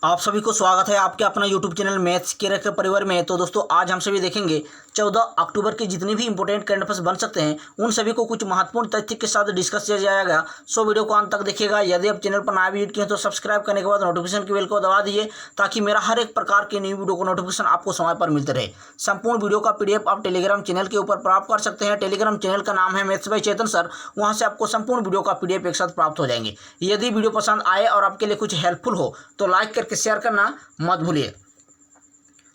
आप सभी को स्वागत है आपके अपना यूट्यूब चैनल मैथ्स के परिवार में। तो दोस्तों आज हम सभी देखेंगे 14 अक्टूबर के जितने भी इंपॉर्टेंट करंट अफेयर्स बन सकते हैं उन सभी को कुछ महत्वपूर्ण तथ्य के साथ डिस्कस किया जाएगा। सो वीडियो को अंत तक देखिएगा। यदि आप चैनल पर नया विजिट किए तो सब्सक्राइब करने के बाद नोटिफिकेशन की बेल को दबा दीजिए ताकि मेरा हर एक प्रकार के न्यू वीडियो को नोटिफिकेशन आपको समय पर मिलते रहे। संपूर्ण वीडियो का PDF आप टेलीग्राम चैनल के ऊपर प्राप्त कर सकते हैं। टेलीग्राम चैनल का नाम है मैथ्स बाय चेतन सर। वहाँ से आपको संपूर्ण वीडियो का PDF एक साथ प्राप्त हो जाएंगे। यदि वीडियो पसंद आए और आपके लिए कुछ हेल्पफुल हो तो लाइक करके शेयर करना मत भूलिए।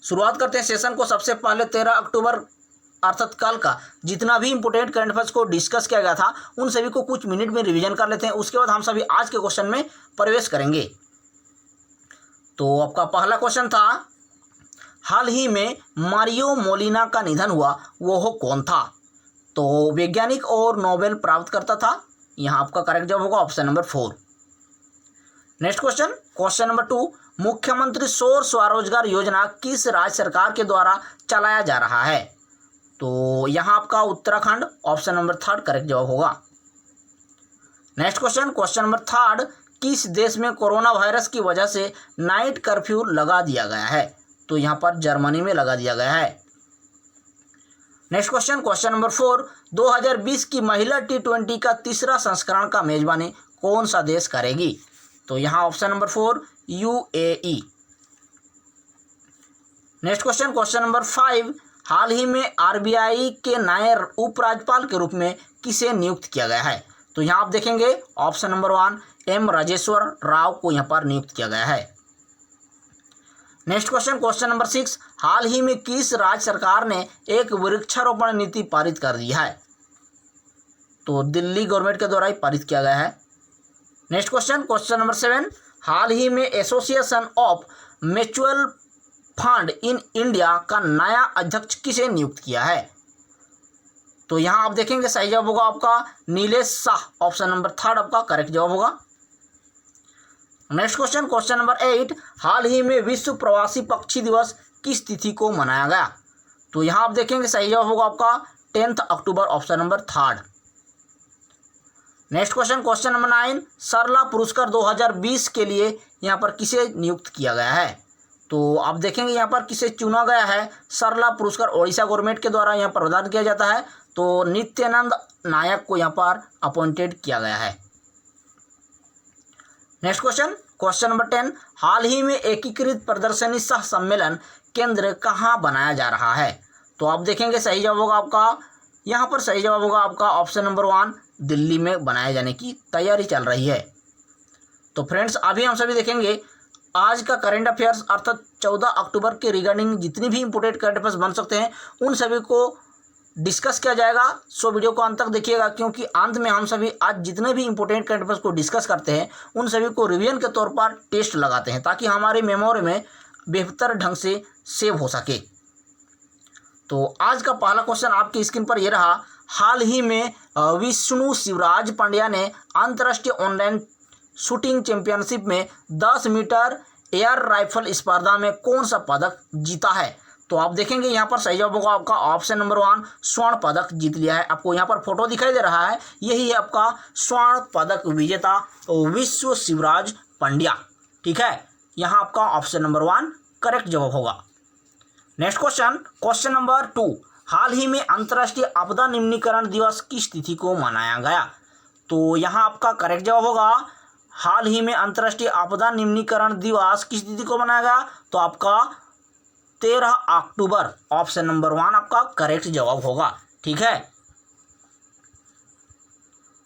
शुरुआत करते हैं सेशन को। सबसे पहले 13 अक्टूबर अर्थात कल का जितना भी इंपोर्टेंट करंट अफेयर्स को डिस्कस किया गया था उन सभी को कुछ मिनट में रिवीजन कर लेते हैं। उसके बाद हम सभी आज के क्वेश्चन में प्रवेश करेंगे। तो आपका पहला क्वेश्चन था, हाल ही में मारियो मोलिना का निधन हुआ, वो कौन था? तो वैज्ञानिक और नोबेल प्राप्तकर्ता था। यहां आपका करेक्ट जवाब होगा option number 4। Next question, question number 2, मुख्यमंत्री सौर स्वरोजगार योजना किस राज्य सरकार के द्वारा चलाया जा रहा है? तो यहां आपका उत्तराखंड ऑप्शन नंबर 3 करेक्ट जवाब होगा। नेक्स्ट क्वेश्चन, क्वेश्चन नंबर 3, किस देश में कोरोना वायरस की वजह से नाइट कर्फ्यू लगा दिया गया है? तो यहां पर जर्मनी में लगा दिया गया है। नेक्स्ट क्वेश्चन, क्वेश्चन नंबर 4, 2020 की महिला T20 का तीसरा संस्करण का मेजबानी कौन सा देश करेगी? तो यहां option number 4 UAE। Next question, question number 5, हाल ही में RBI के नए उपराज्यपाल के रूप में किसे नियुक्त किया गया है? तो यहां आप देखेंगे option number 1 M Rajeshwar Rao को यहां पर नियुक्त किया गया है। नेक्स्ट क्वेश्चन, क्वेश्चन नंबर 6, हाल ही में किस राज्य सरकार ने एक वृक्षारोपण नीति पारित कर दी है? तो दिल्ली गवर्नमेंट के द्वारा ही पारित किया गया है। नेक्स्ट क्वेश्चन, क्वेश्चन नंबर 7, हाल ही में association of mutual fund in India का नया अध्यक्ष किसे नियुक्त किया है? तो यहां आप देखेंगे सही जवाब होगा आपका नीलेश शाह, ऑप्शन नंबर 3 आपका करेक्ट जवाब होगा। नेक्स्ट क्वेश्चन, क्वेश्चन नंबर 8, हाल ही में विश्व प्रवासी पक्षी दिवस किस तिथि को मनाया गया? तो यहां आप देखेंगे सही जवाब होगा आपका 10 October, option number 3। Next question, question number 9, Sarala पुरस्कार 2020 के लिए यहाँ पर किसे नियुक्त किया गया है? तो आप देखेंगे यहाँ पर किसे चुना गया है। सरला पुरस्कार ओडिशा गवर्नमेंट के द्वारा यहाँ पर प्रदान किया जाता है। तो नित्यानंद नायक को यहाँ पर अपॉइंटेड किया गया है। नेक्स्ट क्वेश्चन, क्वेश्चन नंबर 10, हाल ही में एकीकृत प्रदर्शनी सह सम्मेलन केंद्र कहाँ बनाया जा रहा है? तो आप देखेंगे सही जवाब होगा आपका यहाँ पर सही जवाब होगा आपका ऑप्शन नंबर 1 दिल्ली में बनाए जाने की तैयारी चल रही है। तो फ्रेंड्स अभी हम सभी देखेंगे आज का करंट अफेयर्स अर्थात 14 अक्टूबर के रिगार्डिंग जितनी भी इंपोर्टेंट करंट अफेयर्स बन सकते हैं उन सभी को डिस्कस किया जाएगा। सो वीडियो को अंत तक देखिएगा क्योंकि अंत में हम सभी आज जितने भी इंपोर्टेंट करंट अफेयर्स को डिस्कस करते हैं उन सभी को रिवीजन के तौर पर टेस्ट लगाते हैं ताकि हमारे मेमोरी में बेहतर ढंग से सेव हो सके। तो आज का पहला क्वेश्चन आपकी स्क्रीन पर यह रहा, हाल ही में विष्णु शिवराज पंड्या ने अंतर्राष्ट्रीय ऑनलाइन शूटिंग चैंपियनशिप में 10 मीटर एयर राइफल स्पर्धा में कौन सा पदक जीता है? तो आप देखेंगे यहाँ पर सही जवाब होगा आपका ऑप्शन नंबर 1 स्वर्ण पदक जीत लिया है। आपको यहाँ पर फोटो दिखाई दे रहा है, यही है आपका स्वर्ण पदक विजेता विष्णु शिवराज पंड्या। ठीक है, यहाँ आपका ऑप्शन नंबर 1 करेक्ट जवाब होगा। नेक्स्ट क्वेश्चन, क्वेश्चन नंबर 2, हाल ही में अंतर्राष्ट्रीय आपदा निम्नीकरण दिवस किस तिथि को मनाया गया? तो यहाँ आपका करेक्ट जवाब होगा हाल ही में अंतर्राष्ट्रीय आपदा निम्नीकरण दिवस किस तिथि को मनाया गया? तो आपका 13 अक्टूबर, ऑप्शन नंबर 1 आपका करेक्ट जवाब होगा। ठीक है,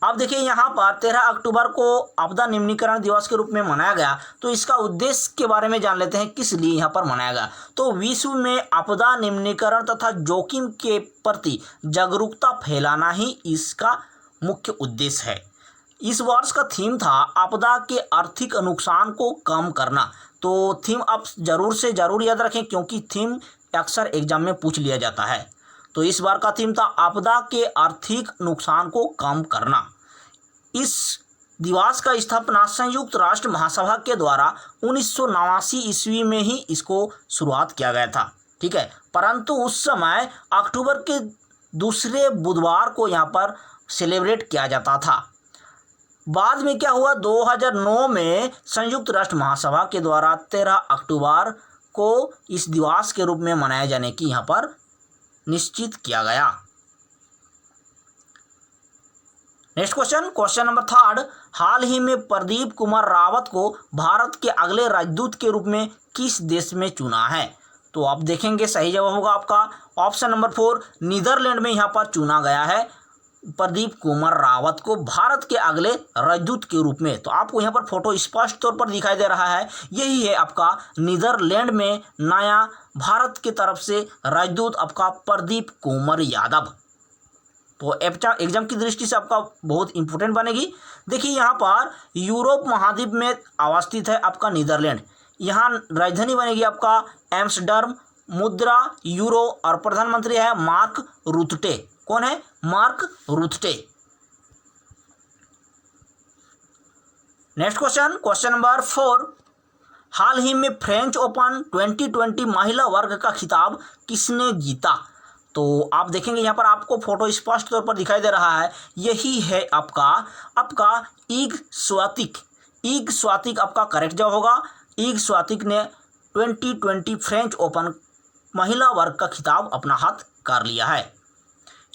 अब देखिए यहाँ पर 13 अक्टूबर को आपदा निम्नीकरण दिवस के रूप में मनाया गया। तो इसका उद्देश्य के बारे में जान लेते हैं किस लिए यहाँ पर मनाया गया। तो विश्व में आपदा निम्नीकरण तथा जोखिम के प्रति जागरूकता फैलाना ही इसका मुख्य उद्देश्य है। इस वर्ष का थीम था आपदा के आर्थिक नुकसान को कम करना। तो थीम आप जरूर से जरूर याद रखें क्योंकि थीम अक्सर एग्जाम में पूछ लिया जाता है। तो इस बार का थीम था आपदा के आर्थिक नुकसान को कम करना। इस दिवस का स्थापना संयुक्त राष्ट्र महासभा के द्वारा 1989 ईस्वी में ही इसको शुरुआत किया गया था। ठीक है, परंतु उस समय अक्टूबर के दूसरे बुधवार को यहाँ पर सेलिब्रेट किया जाता था। बाद में क्या हुआ, 2009 में संयुक्त राष्ट्र महासभा के द्वारा 13 अक्टूबर को इस दिवस के रूप में मनाए जाने की यहाँ पर निश्चित किया गया। नेक्स्ट क्वेश्चन, क्वेश्चन नंबर 3, हाल ही में प्रदीप कुमार रावत को भारत के अगले राजदूत के रूप में किस देश में चुना है? तो आप देखेंगे सही जवाब होगा आपका ऑप्शन नंबर 4, नीदरलैंड में यहाँ पर चुना गया है प्रदीप कुमार रावत को भारत के अगले राजदूत के रूप में। तो आपको यहाँ पर फोटो स्पष्ट तौर पर दिखाई दे रहा है, यही है आपका नीदरलैंड में नया भारत की तरफ से राजदूत आपका प्रदीप कुमार यादव। तो एग्जाम की दृष्टि से आपका बहुत इंपॉर्टेंट बनेगी। देखिए यहाँ पर यूरोप महाद्वीप में अवस्थित है आपका नीदरलैंड, यहाँ राजधानी बनेगी आपका एम्स्टर्डम, मुद्रा यूरो और प्रधानमंत्री है मार्क रुत्टे। कौन है? Mark Rutte. Next question, question number 4, हाल ही में फ्रेंच ओपन 2020 महिला वर्ग का खिताब किसने जीता? तो आप देखेंगे यहाँ पर आपको फोटो स्पष्ट तौर पर दिखाई दे रहा है, यही है आपका ईग स्वातिक आपका करेक्ट जवाब होगा। ईग स्वातिक ने 2020 फ्रेंच ओपन महिला वर्ग का खिताब अपना हाथ कर लिया है।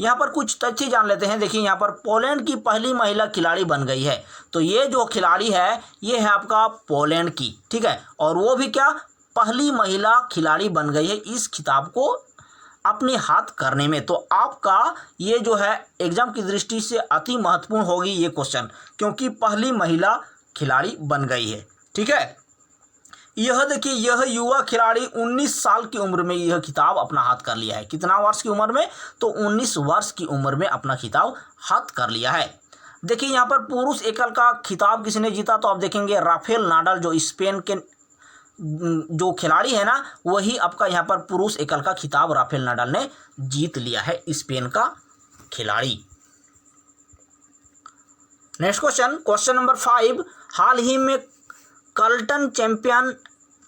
यहाँ पर कुछ तथ्य जान लेते हैं। देखिए यहाँ पर पोलैंड की पहली महिला खिलाड़ी बन गई है, तो ये जो खिलाड़ी है ये है आपका पोलैंड की, ठीक है, और वो भी क्या, पहली महिला खिलाड़ी बन गई है इस खिताब को अपने हाथ करने में। तो आपका ये जो है एग्जाम की दृष्टि से अति महत्वपूर्ण होगी ये क्वेश्चन, क्योंकि पहली महिला खिलाड़ी बन गई है, ठीक है। यह देखिए, यह युवा खिलाड़ी 19 साल की उम्र में यह खिताब अपना हाथ कर लिया है। कितना वर्ष की उम्र में? तो 19 वर्ष की उम्र में अपना खिताब हाथ कर लिया है। देखिए यहाँ पर पुरुष एकल का खिताब किसने जीता? तो आप देखेंगे राफेल नाडाल, जो स्पेन के जो खिलाड़ी है ना, वही आपका यहाँ पर पुरुष एकल का खिताब राफेल नाडाल ने जीत लिया है, स्पेन का खिलाड़ी। नेक्स्ट क्वेश्चन, क्वेश्चन नंबर 5, हाल ही में कार्ल्टन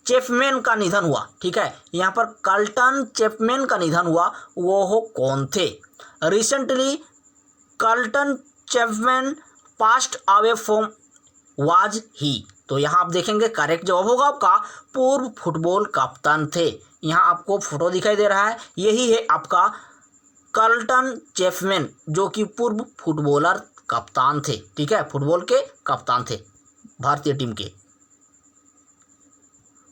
चैपमैन का निधन हुआ, ठीक है। यहाँ पर कार्ल्टन चैपमैन का निधन हुआ, वो कौन थे? Recently Carlton Chapman passed away from was he. तो यहाँ आप देखेंगे करेक्ट जवाब होगा आपका पूर्व फुटबॉल कप्तान थे। यहाँ आपको फोटो दिखाई दे रहा है, यही है आपका कार्ल्टन चैपमैन, जो कि पूर्व फुटबॉलर कप्तान थे, ठीक है, फुटबॉल के कप्तान थे भारतीय टीम के।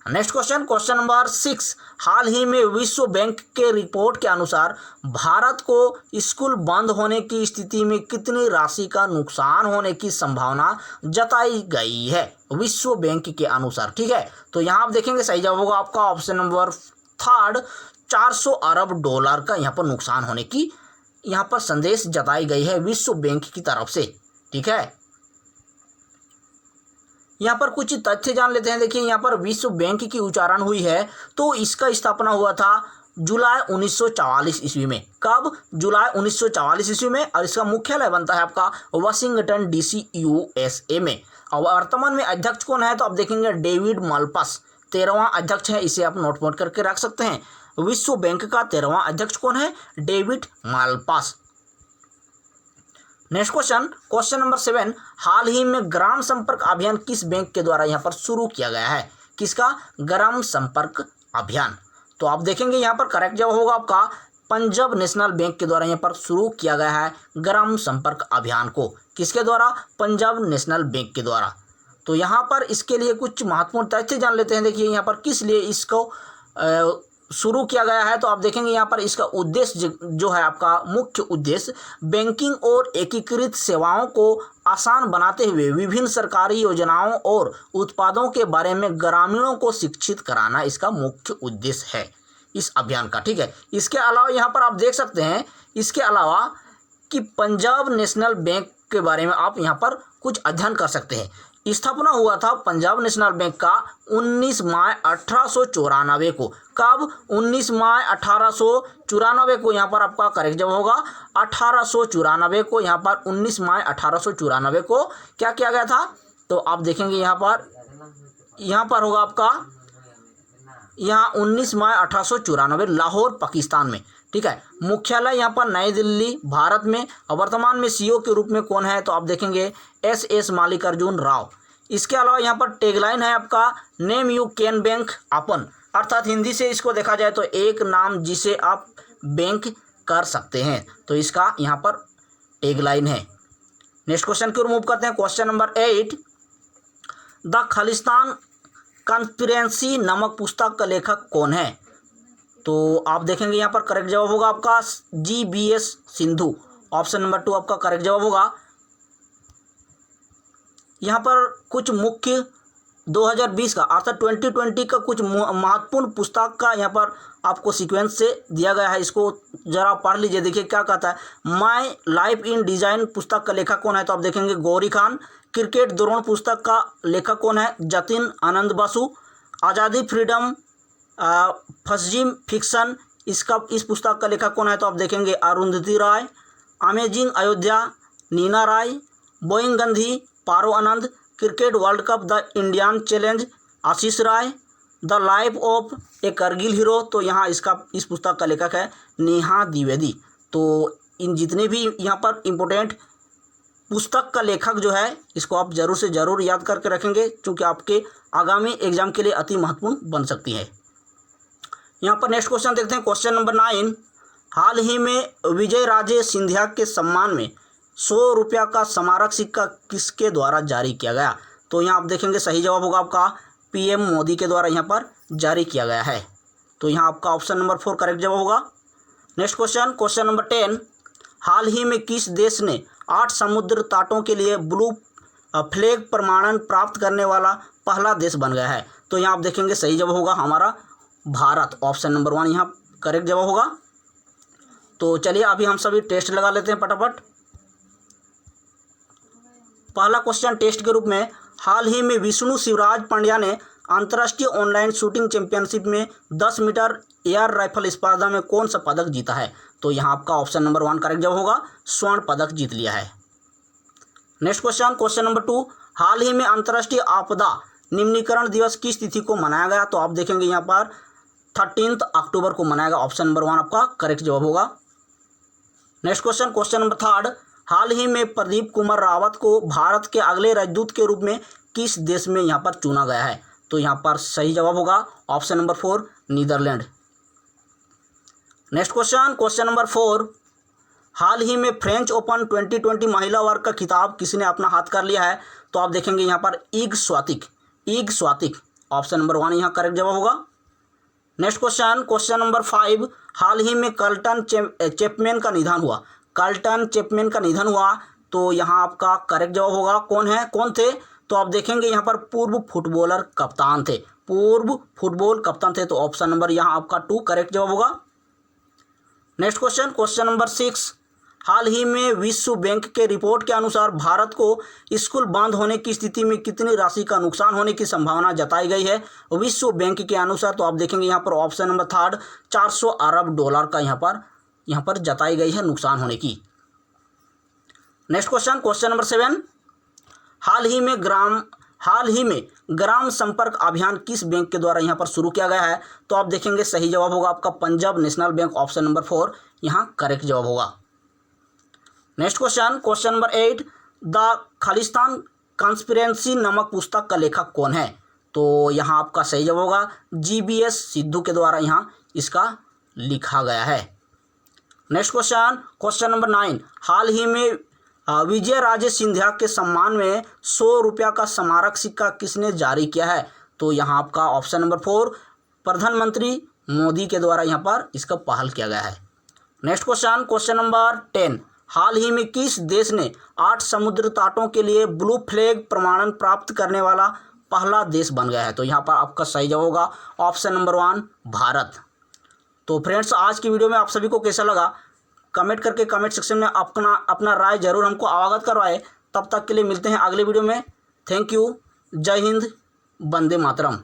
नेक्स्ट क्वेश्चन, क्वेश्चन नंबर 6, हाल ही में विश्व बैंक के रिपोर्ट के अनुसार भारत को स्कूल बंद होने की स्थिति में कितनी राशि का नुकसान होने की संभावना जताई गई है विश्व बैंक के अनुसार, ठीक है। तो यहाँ आप देखेंगे सही जवाब होगा आपका ऑप्शन नंबर 3, 400 अरब डॉलर का यहाँ पर नुकसान होने की यहाँ पर संदेश जताई गई है विश्व बैंक की तरफ से, ठीक है। यहाँ पर कुछ तथ्य जान लेते हैं। देखिए यहाँ पर विश्व बैंक की उच्चारण हुई है, तो इसका स्थापना हुआ था जुलाई 1944 ईस्वी में। कब? जुलाई 1944 ईस्वी में, और इसका मुख्यालय बनता है आपका वाशिंगटन DC USA में। और वर्तमान में अध्यक्ष कौन है? तो आप देखेंगे डेविड माल्पास 13वां अध्यक्ष है, इसे आप नोट करके रख सकते हैं। विश्व बैंक का 13वां अध्यक्ष कौन है? David Malpass. Next question, question number 7, हाल ही में ग्राम संपर्क अभियान किस बैंक के द्वारा यहाँ पर शुरू किया गया है? किसका? ग्राम संपर्क अभियान। तो आप देखेंगे यहाँ पर करेक्ट जवाब होगा आपका पंजाब नेशनल बैंक के द्वारा यहाँ पर शुरू किया गया है ग्राम संपर्क अभियान को। किसके द्वारा? पंजाब नेशनल बैंक के द्वारा। तो यहाँ पर इसके लिए कुछ महत्वपूर्ण तथ्य जान लेते हैं। देखिए यहाँ पर किस लिए इसको शुरू किया गया है, तो आप देखेंगे यहाँ पर इसका उद्देश्य जो है आपका मुख्य उद्देश्य बैंकिंग और एकीकृत सेवाओं को आसान बनाते हुए विभिन्न सरकारी योजनाओं और उत्पादों के बारे में ग्रामीणों को शिक्षित कराना इसका मुख्य उद्देश्य है इस अभियान का, ठीक है। इसके अलावा यहाँ पर आप देख सकते हैं, इसके अलावा कि पंजाब नेशनल बैंक के बारे में आप यहाँ पर कुछ अध्ययन कर सकते हैं। स्थापना हुआ था पंजाब नेशनल बैंक का 19 मई 1894 को। कब? 19 मई 1894 को। यहाँ पर आपका करेक्ट जवाब होगा 1894 को। यहाँ पर 19 मई 1894 को क्या किया गया था? तो आप देखेंगे यहाँ पर होगा आपका यहाँ 19 मई 1894 लाहौर पाकिस्तान में, ठीक है। मुख्यालय यहाँ पर नई दिल्ली भारत में, और वर्तमान में सीईओ के रूप में कौन है तो आप देखेंगे एस मल्लिकार्जुन राव। इसके अलावा यहाँ पर टैगलाइन है आपका नेम यू कैन बैंक अपन, अर्थात हिंदी से इसको देखा जाए तो एक नाम जिसे आप बैंक कर सकते हैं, तो इसका यहाँ पर टैगलाइन है। नेक्स्ट क्वेश्चन की ओर मूव करते हैं। Question number 8, the Khalistan conspiracy नामक पुस्तक का लेखक कौन है? तो आप देखेंगे यहाँ पर करेक्ट जवाब होगा आपका GBS सिंधु। ऑप्शन नंबर 2 आपका करेक्ट जवाब होगा। यहाँ पर कुछ मुख्य 2020 का अर्थात 2020 का कुछ महत्वपूर्ण पुस्तक का यहाँ पर आपको सीक्वेंस से दिया गया है, इसको जरा पढ़ लीजिए। देखिए क्या कहता है। माय लाइफ इन डिजाइन पुस्तक का लेखक कौन है तो आप देखेंगे गौरी खान। क्रिकेट द्रोण पुस्तक का लेखक कौन है? जतिन आनंद बसु। आज़ादी फ्रीडम फर्स्ट फिक्शन इस पुस्तक का लेखक कौन है तो आप देखेंगे Arundhati Roy. Amazing Ayodhya Neena Roy. Boeing Gandhi Paro Anand. Cricket world cup the Indian challenge Ashish Roy. The life of a Kargil hero, तो यहाँ इस पुस्तक का लेखक है नेहा द्विवेदी। तो इन जितने भी यहाँ पर इम्पोर्टेंट पुस्तक का लेखक जो है इसको आप जरूर से ज़रूर याद करके रखेंगे, क्योंकि आपके आगामी एग्जाम के लिए अति महत्वपूर्ण बन सकती है। यहाँ पर नेक्स्ट क्वेश्चन देखते हैं। क्वेश्चन नंबर 9, हाल ही में विजय राजे सिंधिया के सम्मान में 100 रुपया का स्मारक सिक्का किसके द्वारा जारी किया गया? तो यहाँ आप देखेंगे सही जवाब होगा आपका PM मोदी के द्वारा यहाँ पर जारी किया गया है। तो यहाँ आपका ऑप्शन नंबर 4 करेक्ट जवाब होगा। नेक्स्ट क्वेश्चन, क्वेश्चन नंबर 10, हाल ही में किस देश ने 8 समुद्र तटों के लिए ब्लू फ्लैग प्रमाणन प्राप्त करने वाला पहला देश बन गया है? तो यहाँ आप देखेंगे सही जवाब होगा हमारा भारत। ऑप्शन नंबर 1 यहाँ करेक्ट जवाब होगा। तो चलिए अभी हम सभी टेस्ट लगा लेते हैं फटाफट। पहला क्वेश्चन टेस्ट के रूप में, हाल ही में विष्णु शिवराज पंड्या ने अंतर्राष्ट्रीय ऑनलाइन शूटिंग चैंपियनशिप में 10 मीटर एयर राइफल स्पर्धा में कौन सा पदक जीता है? तो यहाँ आपका ऑप्शन नंबर 1 करेक्ट जवाब होगा, स्वर्ण पदक जीत लिया है। नेक्स्ट क्वेश्चन, क्वेश्चन नंबर 2, हाल ही में अंतर्राष्ट्रीय आपदा निम्नीकरण दिवस किस तिथि को मनाया गया? तो आप देखेंगे यहाँ पर 13 अक्टूबर को मनाया गया। ऑप्शन नंबर 1 आपका करेक्ट जवाब होगा। नेक्स्ट क्वेश्चन, क्वेश्चन नंबर 3, हाल ही में प्रदीप कुमार रावत को भारत के अगले राजदूत के रूप में किस देश में यहाँ पर चुना गया है? तो यहाँ पर सही जवाब होगा option number 4 Netherland. Next question, question number 4, हाल ही में फ्रेंच ओपन 2020 महिला वर्ग का खिताब किसने अपना हाथ कर लिया है? तो आप देखेंगे यहाँ पर ईग स्वातिक। ऑप्शन नंबर 1 यहाँ करेक्ट जवाब होगा। नेक्स्ट क्वेश्चन, क्वेश्चन नंबर 5, हाल ही में कार्लटन चैपमैन का निधन हुआ। तो यहाँ आपका करेक्ट जवाब होगा कौन थे? तो आप देखेंगे यहाँ पर पूर्व फुटबॉल कप्तान थे। तो ऑप्शन नंबर यहाँ आपका 2 करेक्ट जवाब होगा। नेक्स्ट क्वेश्चन, क्वेश्चन नंबर 6, हाल ही में विश्व बैंक के रिपोर्ट के अनुसार भारत को स्कूल बंद होने की स्थिति में कितनी राशि का नुकसान होने की संभावना जताई गई है विश्व बैंक के अनुसार? तो आप देखेंगे यहाँ पर ऑप्शन नंबर 3 $400 अरब का यहाँ पर जताई गई है नुकसान होने की। नेक्स्ट क्वेश्चन, क्वेश्चन नंबर 7, हाल ही में ग्राम संपर्क अभियान किस बैंक के द्वारा यहाँ पर शुरू किया गया है? तो आप देखेंगे सही जवाब होगा आपका Punjab national bank. Option number 4 यहाँ करेक्ट जवाब होगा। Next question, question number 8, the Khalistan conspiracy नामक पुस्तक का लेखक कौन है? तो यहाँ आपका सही जवाब होगा GBS सिद्धू के द्वारा यहाँ इसका लिखा गया है। नेक्स्ट क्वेश्चन, क्वेश्चन नंबर 9, हाल ही में विजय राजे सिंधिया के सम्मान में 100 रुपया का स्मारक सिक्का किसने जारी किया है? तो यहाँ आपका ऑप्शन नंबर 4 प्रधानमंत्री मोदी के द्वारा यहाँ पर इसका पहल किया गया है। नेक्स्ट क्वेश्चन, क्वेश्चन नंबर 10, हाल ही में किस देश ने 8 समुद्र तटों के लिए ब्लू फ्लैग प्रमाणन प्राप्त करने वाला पहला देश बन गया है? तो यहाँ पर आपका सही जवाब होगा ऑप्शन नंबर 1 भारत। तो फ्रेंड्स, आज की वीडियो में आप सभी को कैसा लगा कमेंट करके कमेंट सेक्शन में अपना राय जरूर हमको अवगत करवाएं। तब तक के लिए मिलते हैं अगले वीडियो में। Thank you. जय हिंद, वंदे मातरम।